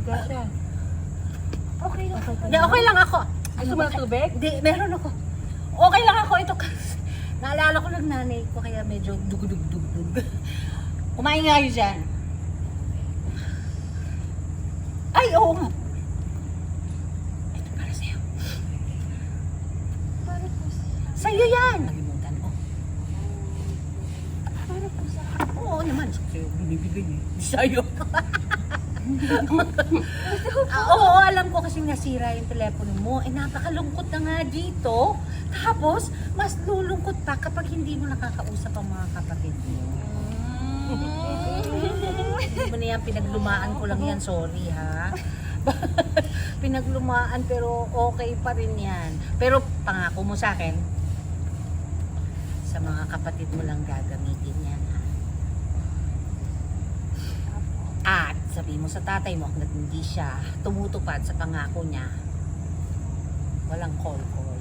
Higa siya. Okay lang. Hindi, okay lang ako. Gusto mo ng tubig? Hindi, meron ako. Okay lang ako. Ito kasi, naalala ko ng nanay ko, kaya medyo dug-dug-dug-dug. Kumain nga kayo dyan. Ay, oo nga. Ito para sa'yo. Para po sa... Sa'yo yan! Nalimutan ko. Para po sa... Oo naman. Sa'yo, binibigay eh. Sa'yo. Oo, alam ko kasi nasira yung telepono mo. Eh, napakalungkot na nga dito. Tapos, mas lulungkot pa kapag hindi mo nakakausap ang mga kapatid mo. Hindi mo na yan, pinaglumaan ko lang yan. Sorry ha. Pinaglumaan pero okay pa rin yan. Pero pangako mo sa akin, sa mga kapatid mo lang gagamitin yan ha. At sabi mo sa tatay mo hanggat hindi siya tumutupad sa pangako niya, walang call-call.